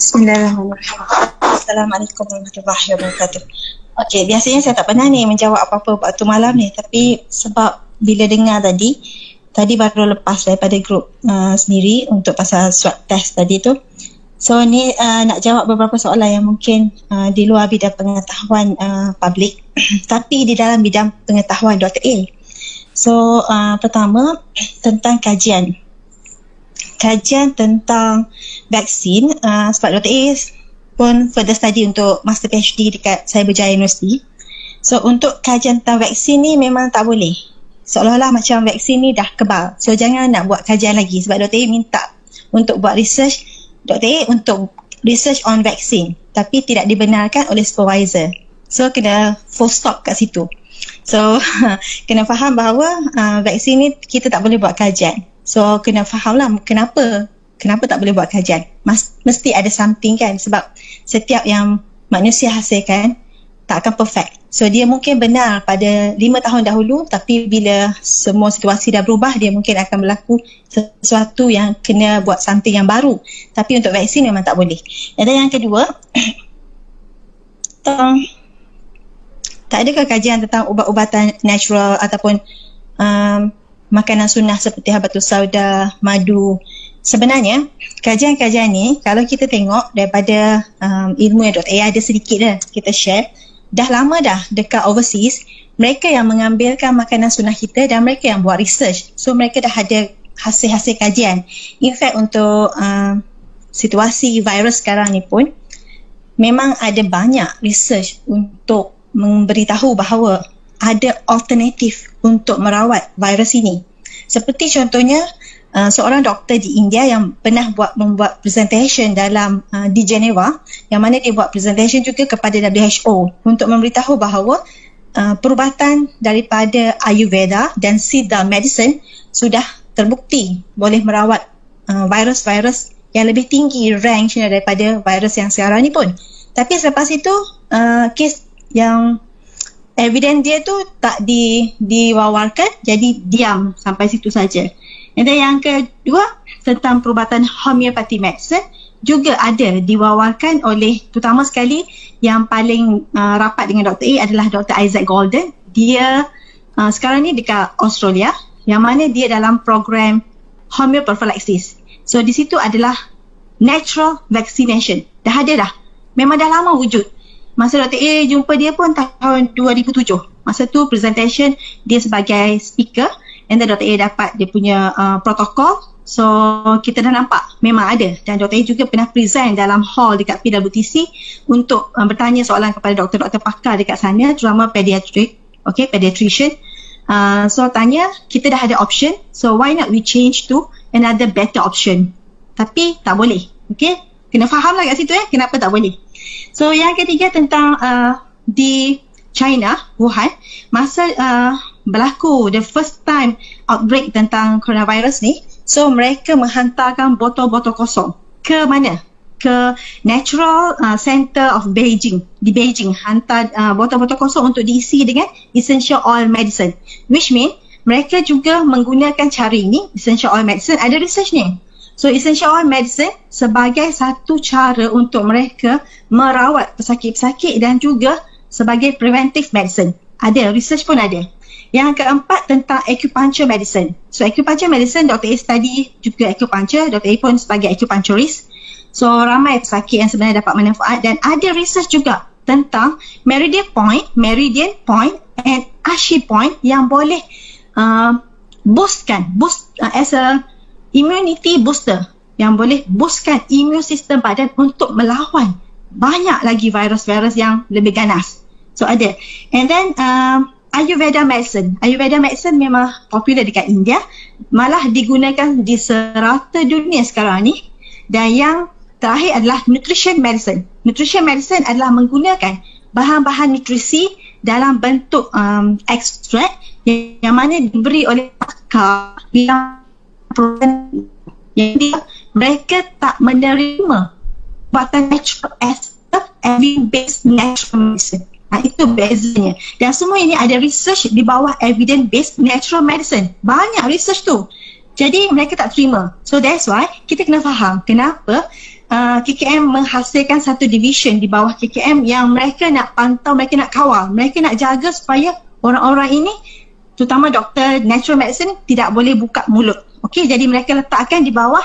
Bismillahirrahmanirrahim. Assalamualaikum warahmatullahi wabarakatuh. Okey, biasanya saya tak pernah ni menjawab apa-apa waktu malam ni, tapi sebab bila dengar tadi baru lepas daripada grup sendiri untuk pasal swab test tadi tu. So ni nak jawab beberapa soalan yang mungkin di luar bidang pengetahuan publik tapi di dalam bidang pengetahuan Dr. A. So pertama tentang kajian tentang vaksin, sebab Dr. A pun further study untuk master PhD dekat Cyberjaya University. So untuk kajian tentang vaksin ni memang tak boleh, seolah-olah macam vaksin ni dah kebal, so jangan nak buat kajian lagi. Sebab Dr. A minta untuk buat research, Dr. A untuk research on vaksin, tapi tidak dibenarkan oleh supervisor. So kena full stop kat situ. So kena faham bahawa vaksin ni kita tak boleh buat kajian. So kena fahamlah kenapa tak boleh buat kajian. Mesti ada something kan, sebab setiap yang manusia hasilkan tak akan perfect. So dia mungkin benar pada 5 tahun dahulu, tapi bila semua situasi dah berubah, dia mungkin akan berlaku sesuatu yang kena buat something yang baru. Tapi untuk vaksin memang tak boleh. Dan yang kedua, tak adakah kajian tentang ubat-ubatan natural ataupun makanan sunnah seperti habatus sauda, madu. Sebenarnya kajian-kajian ni kalau kita tengok daripada ilmu yang Dr. A ada sedikit dah kita share, dah lama dah dekat overseas, mereka yang mengambilkan makanan sunnah kita dan mereka yang buat research. So mereka dah ada hasil-hasil kajian. In fact untuk situasi virus sekarang ni pun memang ada banyak research untuk memberitahu bahawa ada alternatif untuk merawat virus ini. Seperti contohnya seorang doktor di India yang pernah membuat presentation dalam di Geneva, yang mana dia buat presentation juga kepada WHO untuk memberitahu bahawa perubatan daripada Ayurveda dan Siddha medicine sudah terbukti boleh merawat virus-virus yang lebih tinggi range daripada virus yang sekarang ni pun. Tapi selepas itu kes yang evidence dia tu tak diwawarkan, jadi diam sampai situ saja. Dan yang kedua tentang perubatan homeopathy medicine juga ada diwawarkan oleh, terutama sekali yang paling rapat dengan Dr. A adalah Dr. Isaac Golden. Dia sekarang ni dekat Australia, yang mana dia dalam program homeoprophylaxis. So di situ adalah natural vaccination. Dah ada dah. Memang dah lama wujud. Masa Dr. A jumpa dia pun tahun 2007. Masa tu presentation dia sebagai speaker, and then Dr. A dapat dia punya protokol. So kita dah nampak memang ada, dan Dr. A juga pernah present dalam hall dekat PWTC untuk bertanya soalan kepada doktor-doktor pakar dekat sana, terutama pediatrician. So tanya, kita dah ada option, so why not we change to another better option. Tapi tak boleh. Okay, kena faham lah kat situ kenapa tak boleh. So yang ketiga tentang di China, Wuhan, masa berlaku the first time outbreak tentang coronavirus ni, so mereka menghantarkan botol-botol kosong ke mana? Ke Natural Center of Beijing. Di Beijing hantar botol-botol kosong untuk diisi dengan essential oil medicine, which mean mereka juga menggunakan cara ini. Essential oil medicine ada research ni. So essential oil medicine sebagai satu cara untuk mereka merawat pesakit-pesakit dan juga sebagai preventive medicine. Ada, research pun ada. Yang keempat tentang acupuncture medicine. So acupuncture medicine, Dr. A study juga acupuncture. Dr. A pun sebagai acupuncturist. So ramai pesakit yang sebenarnya dapat manfaat, dan ada research juga tentang meridian point and ashi point yang boleh boost as a immunity booster, yang boleh boostkan immune system badan untuk melawan banyak lagi virus-virus yang lebih ganas. So ada. And then Ayurveda medicine memang popular dekat India, malah digunakan di serata dunia sekarang ni. Dan yang terakhir adalah nutrition medicine. Nutrition medicine adalah menggunakan bahan-bahan nutrisi dalam bentuk ekstrak yang mana diberi oleh pakar yang mereka tak menerima ubatan natural as evidence-based natural medicine. Itu bezanya. Dan semua ini ada research di bawah evidence-based natural medicine. Banyak research tu. Jadi mereka tak terima. So that's why kita kena faham kenapa KKM menghasilkan satu division di bawah KKM yang mereka nak pantau, mereka nak kawal, mereka nak jaga supaya orang-orang ini, terutama doktor natural medicine, tidak boleh buka mulut. Okey, jadi mereka letakkan di bawah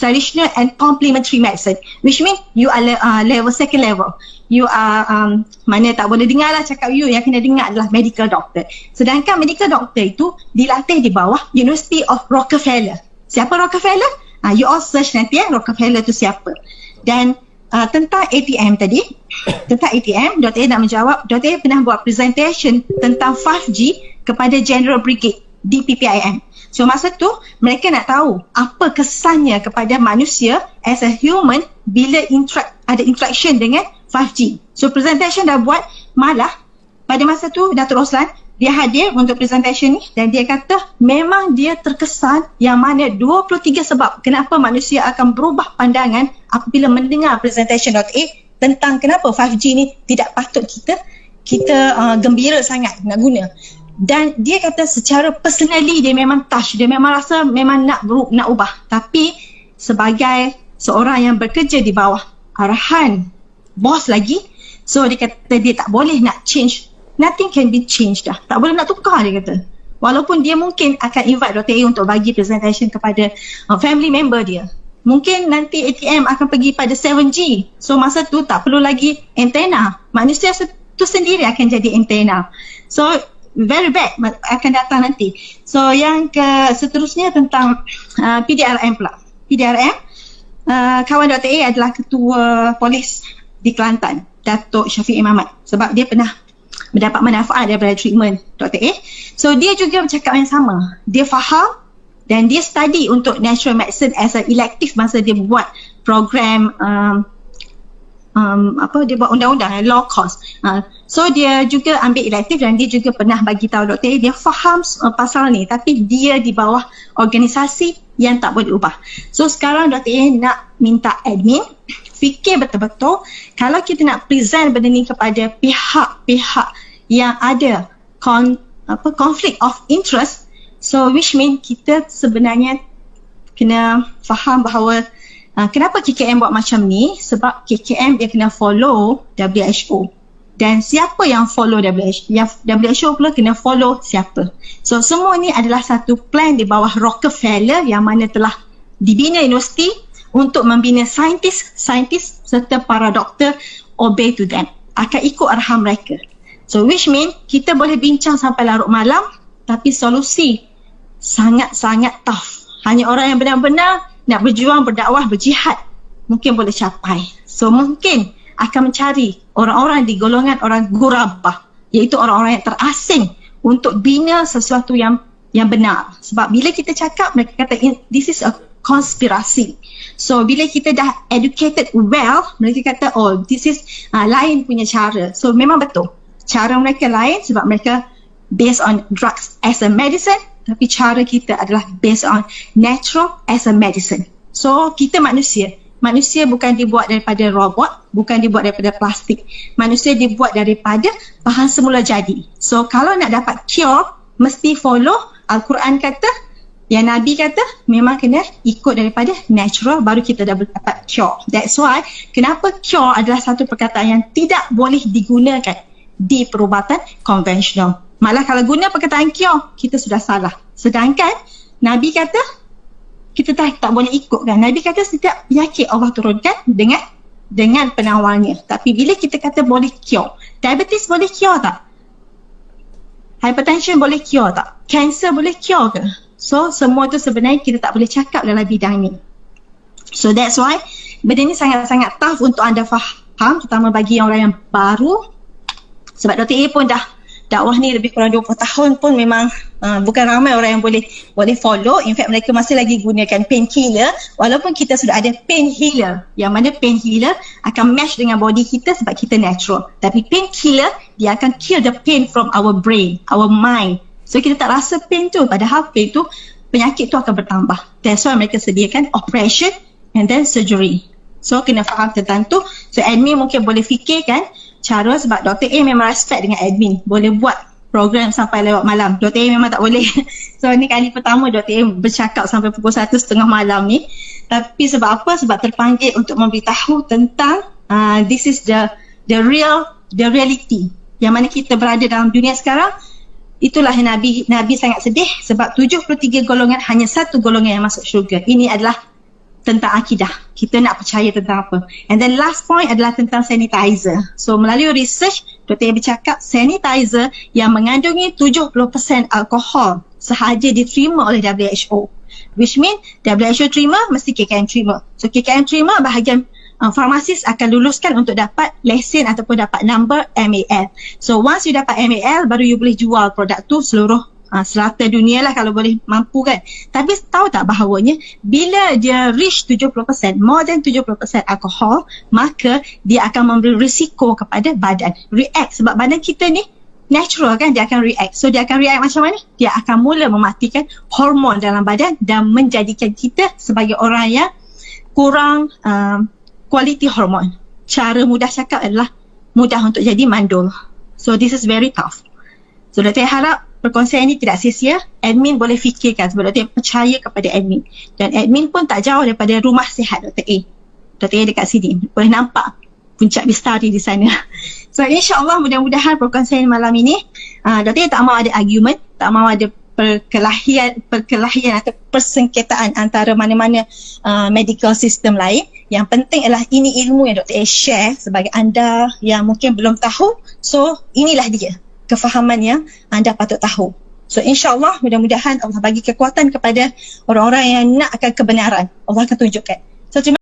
traditional and complementary medicine, which mean you are level second level. You are mana tak boleh dengar lah cakap you, yang kena dengar adalah medical doctor. Sedangkan medical doctor itu dilatih di bawah University of Rockefeller. Siapa Rockefeller? You all search nanti Rockefeller tu siapa. Dan tentang ATM tadi, tentang ATM, Dr. A nak menjawab. Dr. A pernah buat presentation tentang 5G kepada General Brigade di PPIM. So masa tu mereka nak tahu apa kesannya kepada manusia as a human bila ada interaction dengan 5G. So presentation dah buat, malah pada masa tu Datuk Roslan dia hadir untuk presentation ni dan dia kata memang dia terkesan yang mana 23 sebab kenapa manusia akan berubah pandangan apabila mendengar presentation Dr. A tentang kenapa 5G ni tidak patut kita gembira sangat nak guna. Dan dia kata secara personally dia memang touch, dia memang rasa memang nak ubah. Tapi sebagai seorang yang bekerja di bawah arahan bos lagi, so dia kata dia tak boleh nak change. Nothing can be changed dah. Tak boleh nak tukar, dia kata. Walaupun dia mungkin akan invite Dr. A untuk bagi presentation kepada family member dia. Mungkin nanti ATM akan pergi pada 7G. So masa tu tak perlu lagi antena. Manusia tu sendiri akan jadi antena. So very bad akan datang nanti. So yang seterusnya tentang PDRM pula. PDRM, kawan Dr. A adalah ketua polis di Kelantan, Datuk Syafiq Imamat, sebab dia pernah mendapat manfaat daripada treatment Dr. A. So dia juga bercakap yang sama. Dia faham dan dia study untuk natural medicine as a elective masa dia buat program dia buat undang-undang law course. So dia juga ambil elective dan dia juga pernah bagi tahu Dr. A dia faham pasal ni, tapi dia di bawah organisasi yang tak boleh ubah. So sekarang Dr. A nak minta admin fikir betul-betul kalau kita nak present benda ni kepada pihak-pihak yang ada conflict of interest, so which mean kita sebenarnya kena faham bahawa kenapa KKM buat macam ni, sebab KKM dia kena follow WHO. Dan siapa yang follow WHO? Yang WHO pula kena follow siapa? So semua ni adalah satu plan di bawah Rockefeller yang mana telah dibina universiti untuk membina saintis serta para doktor obey to them. Akan ikut arahan mereka. So which mean kita boleh bincang sampai larut malam tapi solusi sangat-sangat tough. Hanya orang yang benar-benar nak berjuang, berdakwah, berjihad mungkin boleh capai. So mungkin akan mencari orang-orang di golongan orang gurabah, iaitu orang-orang yang terasing untuk bina sesuatu yang benar. Sebab bila kita cakap, mereka kata this is a konspirasi. So bila kita dah educated well, mereka kata oh this is lain punya cara. So memang betul, cara mereka lain sebab mereka based on drugs as a medicine, tapi cara kita adalah based on natural as a medicine. So kita manusia bukan dibuat daripada robot, bukan dibuat daripada plastik. Manusia dibuat daripada bahan semula jadi. So kalau nak dapat cure, mesti follow Al-Quran kata, yang Nabi kata, memang kena ikut daripada natural, baru kita dapat cure. That's why kenapa cure adalah satu perkataan yang tidak boleh digunakan di perubatan konvensional. Malah kalau guna perkataan cure, kita sudah salah. Sedangkan Nabi kata kita tak boleh ikutkan. Nabi kata setiap penyakit Allah turunkan dengan penawalnya. Tapi bila kita kata boleh cure, diabetes boleh cure tak? Hypertension boleh cure tak? Cancer boleh cure ke? So semua tu sebenarnya kita tak boleh cakap dalam bidang ni. So that's why benda ni sangat-sangat tough untuk anda faham, terutama bagi orang yang baru. Sebab Dr. A pun dah dakwah ni lebih kurang 20 tahun pun memang bukan ramai orang yang boleh follow. In fact mereka masih lagi gunakan painkiller, walaupun kita sudah ada painkiller, yang mana painkiller akan match dengan body kita sebab kita natural. Tapi painkiller dia akan kill the pain from our brain, our mind. So kita tak rasa pain tu, padahal pain tu, penyakit tu akan bertambah. That's why mereka sediakan operation and then surgery. So kena faham tentang tu. So admin mungkin boleh fikirkan cara, sebab Dr. A memang respect dengan admin, boleh buat program sampai lewat malam. Dr. A memang tak boleh. So ni kali pertama Dr. A bercakap sampai pukul 1:30 malam ni. Tapi sebab apa? Sebab terpanggil untuk memberitahu tentang this is the reality. Yang mana kita berada dalam dunia sekarang. Itulah yang Nabi sangat sedih sebab 73 golongan hanya satu golongan yang masuk syurga. Ini adalah tentang akidah. Kita nak percaya tentang apa. And then last point adalah tentang sanitizer. So melalui research, Dr. A bercakap sanitizer yang mengandungi 70% alkohol sahaja diterima oleh WHO. Which mean WHO terima, mesti KKM terima. So KKM terima, bahagian farmasis akan luluskan untuk dapat lesen ataupun dapat number MAL. So once you dapat MAL, baru you boleh jual produk tu seluruh selata dunia lah kalau boleh mampu kan. Tapi tahu tak bahawanya bila dia reach 70%, more than 70% alkohol, maka dia akan memberi risiko kepada badan. React, sebab badan kita ni natural kan, dia akan react. So dia akan react macam mana? Dia akan mula mematikan hormon dalam badan dan menjadikan kita sebagai orang yang kurang quality hormon. Cara mudah cakap adalah mudah untuk jadi mandul. So this is very tough. So Dr. harap perkongsian ini tidak sia-sia. Admin boleh fikirkan sebab Dr. percaya kepada admin. Dan admin pun tak jauh daripada rumah sihat Dr. A. Dr. A dekat sini. Boleh nampak puncak Bistari di sana. So insyaAllah mudah-mudahan perkongsian malam ini Dr. A tak mahu ada argument, tak mahu ada perkelahian atau persengketaan antara mana-mana medical system lain. Yang penting adalah ini ilmu yang Dr. A share sebagai anda yang mungkin belum tahu. So inilah dia kefahaman yang anda patut tahu. So insyaAllah mudah-mudahan Allah bagi kekuatan kepada orang-orang yang nak akan kebenaran. Allah akan tunjukkan. So terima